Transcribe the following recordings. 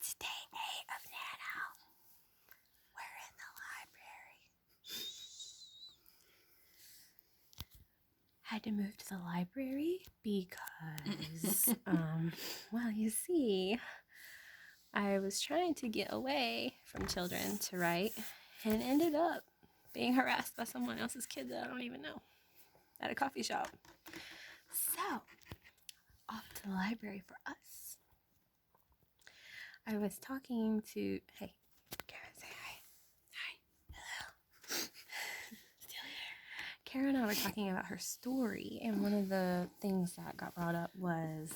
It's day 8 of Nano. We're in the library. Had to move to the library because, well, you see, I was trying to get away from children to write and ended up being harassed by someone else's kid that I don't even know at a coffee shop. So, off to the library for us. I was talking to, hey, Karen, say hi. Hi. Hello. Still here. Karen and I were talking about her story, and one of the things that got brought up was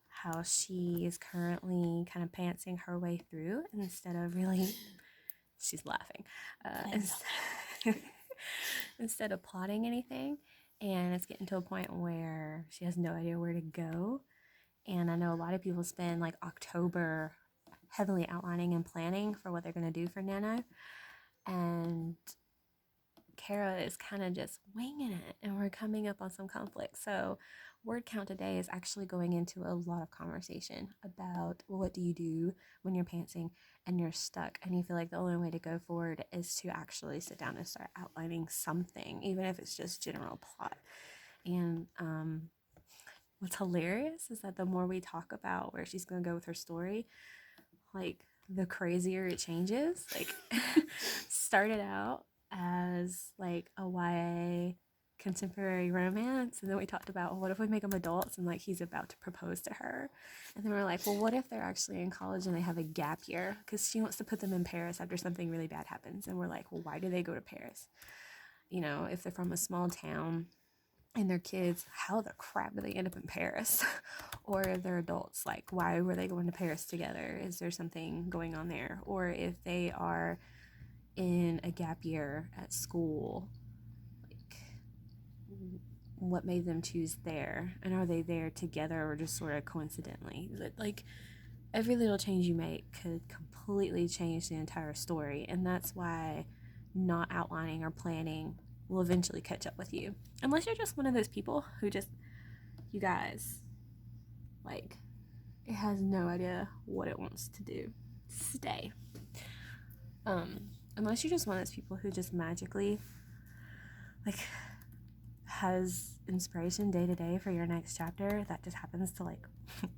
how she is currently kind of pantsing her way through instead of really, she's laughing, instead of plotting anything. And it's getting to a point where she has no idea where to go. And I know a lot of people spend like October heavily outlining and planning for what they're going to do for Nano. And Kara is kind of just winging it, and we're coming up on some conflict. So word count today is actually going into a lot of conversation about, well, what do you do when you're pantsing and you're stuck and you feel like the only way to go forward is to actually sit down and start outlining something, even if it's just general plot. And what's hilarious is that the more we talk about where she's going to go with her story, like the crazier it changes. Like started out as like a YA contemporary romance, and then we talked about, well, what if we make them adults and like he's about to propose to her, and then we're like, well, what if they're actually in college and they have a gap year because she wants to put them in Paris after something really bad happens, and we're like, well, why do they go to Paris? You know, if they're from a small town and their kids, how the crap do they end up in Paris? Or if they're adults, like why were they going to Paris together? Is there something going on there? Or if they are in a gap year at school, what made them choose there, and are they there together or just sort of coincidentally? Like every little change you make could completely change the entire story, and that's why not outlining or planning will eventually catch up with you, unless you're just one of those people who just, you guys, like, it has no idea what it wants to do. Stay. Unless you're just one of those people who just magically like has inspiration day to day for your next chapter that just happens to like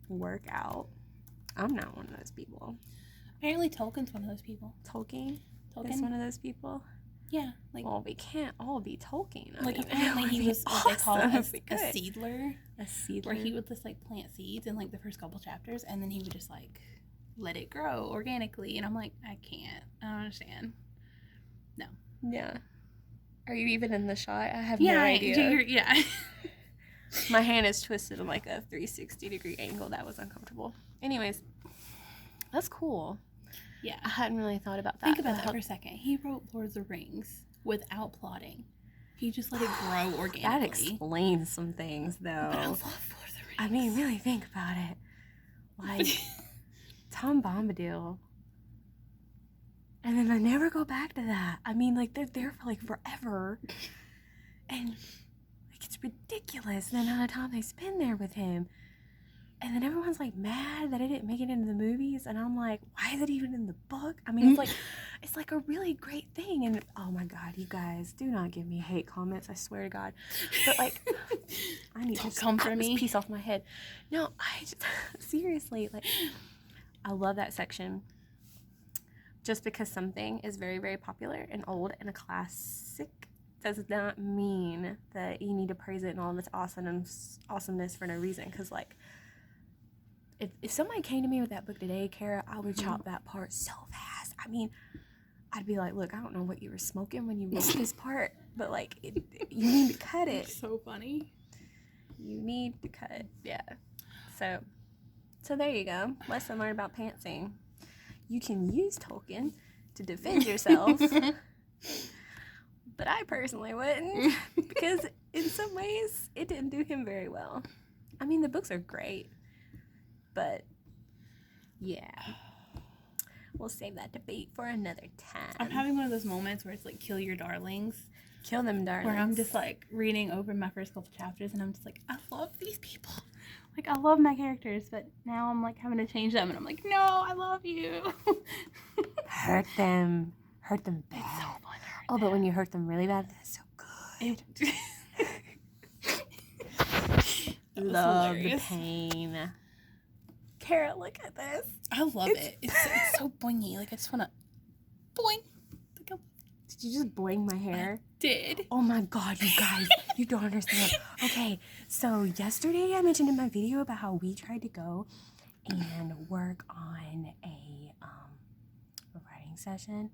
work out. I'm not one of those people. Apparently Tolkien's one of those people. Tolkien is one of those people. Yeah, like, well, we can't all be Tolkien. I mean, apparently he was what they call a seedler. A seedler. Where he would just like plant seeds in like the first couple chapters, and then he would just like let it grow organically. And I'm like, I don't understand. No. Yeah. Are you even in the shot? I have no idea. Yeah. My hand is twisted in like a 360-degree angle. That was uncomfortable. Anyways, that's cool. Yeah. I hadn't really thought about that. Think about that for a second. He wrote Lord of the Rings without plotting. He just let it grow organically. That explains some things, though. But I love Lord of the Rings. I mean, really think about it. Like, Tom Bombadil. And then they never go back to that. I mean, like, they're there for, like, forever. And, like, it's ridiculous the amount of time they spend there with him. And then everyone's, like, mad that it didn't make it into the movies. And I'm like, why is it even in the book? I mean, it's like a really great thing. And, oh, my God, you guys, do not give me hate comments. I swear to God. But, like, I need to come for me. This piece off my head. No, I just, seriously, like, I love that section. Just because something is very, very popular and old and a classic does not mean that you need to praise it in all of its awesomeness for no reason. Because, like, if somebody came to me with that book today, Kara, I would chop that part so fast. I mean, I'd be like, look, I don't know what you were smoking when you wrote this part, but, like, you need to cut it. It's so funny. You need to cut, yeah. So there you go. Lesson learned about pantsing. You can use Tolkien to defend yourself, but I personally wouldn't, because in some ways it didn't do him very well. I mean, the books are great, but yeah, we'll save that debate for another time. I'm having one of those moments where it's like, kill your darlings. Kill them, darlings. Where I'm just like reading over my first couple chapters and I'm just like, I love these people. Like, I love my characters, but now I'm, like, having to change them. And I'm like, no, I love you. Hurt them bad. It's so fun to hurt Oh, but when you hurt them really bad, that's so good. Love the hilarious. pain. Kara, look at this. I love it. It's so boingy. Like, I just want to boing. Did you just boing my hair? Did. Oh my god, you guys, you don't understand. Okay, so yesterday I mentioned in my video about how we tried to go and work on a writing session,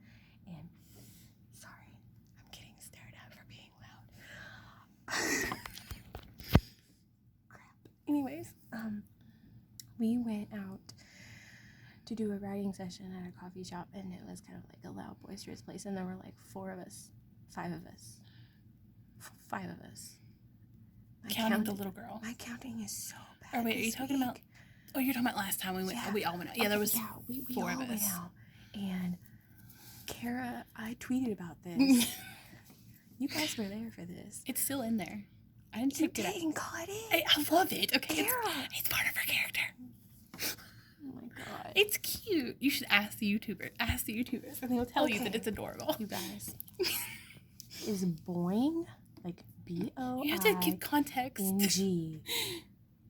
and sorry, I'm getting stared at for being loud. Crap. Anyways, we went out to do a writing session at a coffee shop, and it was kind of like a loud, boisterous place, and there were like 5 of us. Counting the little girl. My counting is so bad. Or wait, are you talking about? Oh, you're talking about last time we went. Yeah. We all went out. Yeah, there was we 4 all of went us. out. And Kara, I tweeted about this. You guys were there for this. It's still in there. I didn't You take it out. didn't cut it. I love it. Okay, Kara. it's part of her character. Oh my god. It's cute. You should ask the YouTuber. Ask the YouTubers, and they'll tell you that it's adorable. You guys. Is boing, like B-O-I-N-G, You have to give context.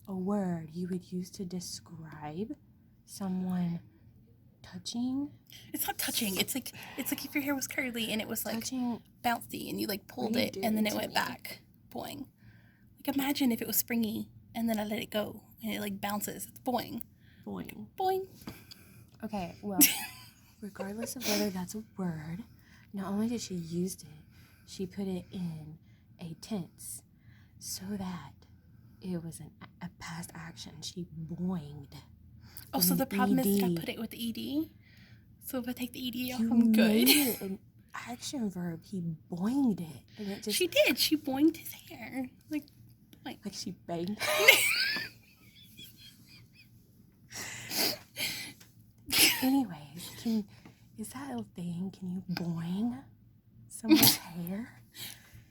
a word you would use to describe someone touching? It's not touching. It's like if your hair was curly and it was like Touching. bouncy, and you like pulled What are you it, and then doing it to went me? back. Boing. Like, imagine if it was springy, and then I let it go, and it like bounces. It's boing. Boing. Boing. Okay, well, regardless of whether that's a word, not only did she use it, she put it in a tense so that it was a past action. She boinged. Oh, so the problem is that I ED. put it with the ED. So if I take the ED off, You I'm made good. it an action verb. He boinged it, and it just She did. She boinged his hair. Like, boing. like she banged. Anyways, is that a thing? Can you boing someone's hair?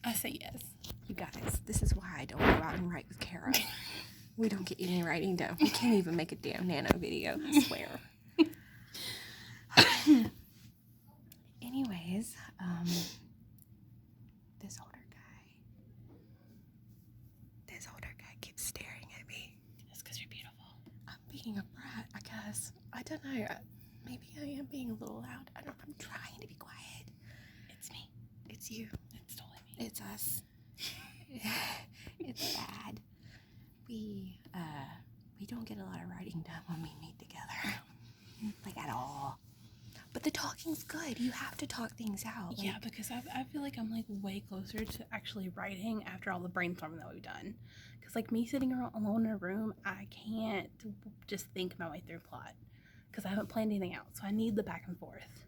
I say yes. You guys, this is why I don't go out and write with Kara. We don't get any writing done. We can't even make a damn nano video, I swear. Anyways, this older guy keeps staring at me. That's because you're beautiful. I'm being a brat, I guess. I don't know. Maybe I am being a little loud. I'm trying to be quiet. It's me. It's you. It's totally me. It's us. It's bad. We don't get a lot of writing done when we meet together. Like, at all. But the talking's good. You have to talk things out. Yeah, because I feel like I'm like way closer to actually writing after all the brainstorming that we've done. Because like me sitting alone in a room, I can't just think my way through plot because I haven't planned anything out. So I need the back and forth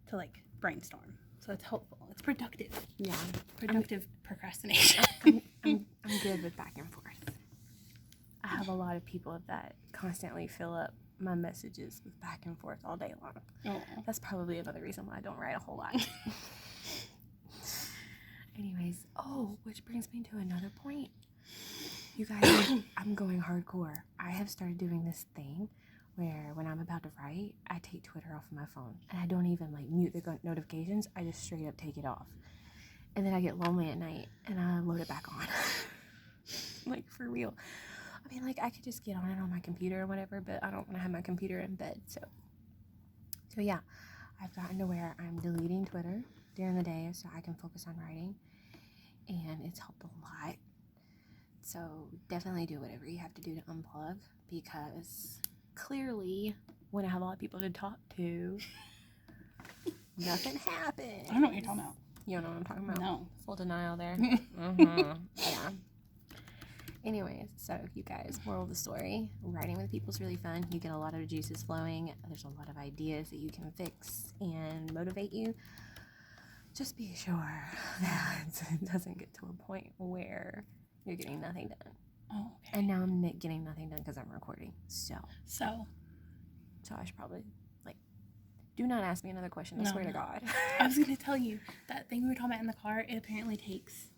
to like brainstorm. So it's helpful. It's productive. Yeah. Productive procrastination. I'm good with back and forth. I have a lot of people that constantly fill up my messages with back and forth all day long. Oh. That's probably another reason why I don't write a whole lot. Anyways, which brings me to another point. You guys, I'm going hardcore. I have started doing this thing where when I'm about to write, I take Twitter off of my phone. And I don't even like mute the notifications. I just straight up take it off. And then I get lonely at night and I load it back on. Like, for real. I mean, like, I could just get on it on my computer or whatever, but I don't want to have my computer in bed. So yeah, I've gotten to where I'm deleting Twitter during the day so I can focus on writing. And it's helped a lot. So definitely do whatever you have to do to unplug, because clearly when I have a lot of people to talk to, nothing happens. I don't know what you're talking about. You don't know what I'm talking about? No. Full denial there. Yeah. Anyways, so you guys, moral of the story, writing with people is really fun. You get a lot of juices flowing. There's a lot of ideas that you can fix and motivate you. Just be sure that it doesn't get to a point where you're getting nothing done. Oh, okay. And now I'm getting nothing done because I'm recording. So I should probably, do not ask me another question. I swear to God. I was going to tell you, that thing we were talking about in the car, it apparently takes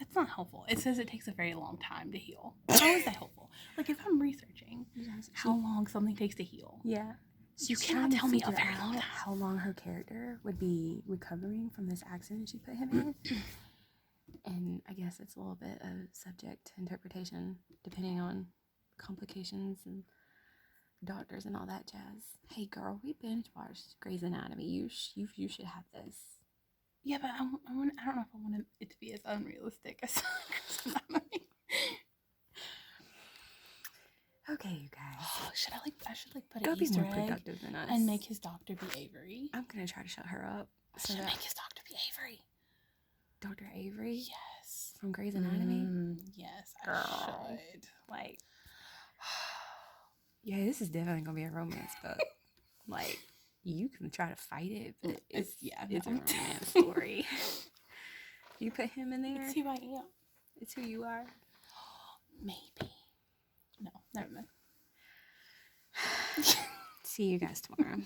That's not helpful. It says it takes a very long time to heal. How is that helpful? Like, if I'm researching how long something takes to heal. Yeah. You cannot tell me a very long time. How long her character would be recovering from this accident she put him in. And I guess it's a little bit of subject to interpretation, depending on complications and doctors and all that jazz. Hey girl, we binge watched Grey's Anatomy. You should have this. Yeah, but I don't know if I want it to be as unrealistic as Grey's Anatomy. Okay, you guys. I should put Go an be Easter more egg productive than us. and make his doctor be Avery. I'm gonna try to shut her up. I should make his doctor be Avery. Dr. Avery? Yes. From Grey's Anatomy? Yes, Girl. I should. Like, yeah, this is definitely gonna be a romance book. Like, you can try to fight it, but it's a romance story. You put him in there. It's who I am. It's who you are. Maybe. No, never mind. See you guys tomorrow.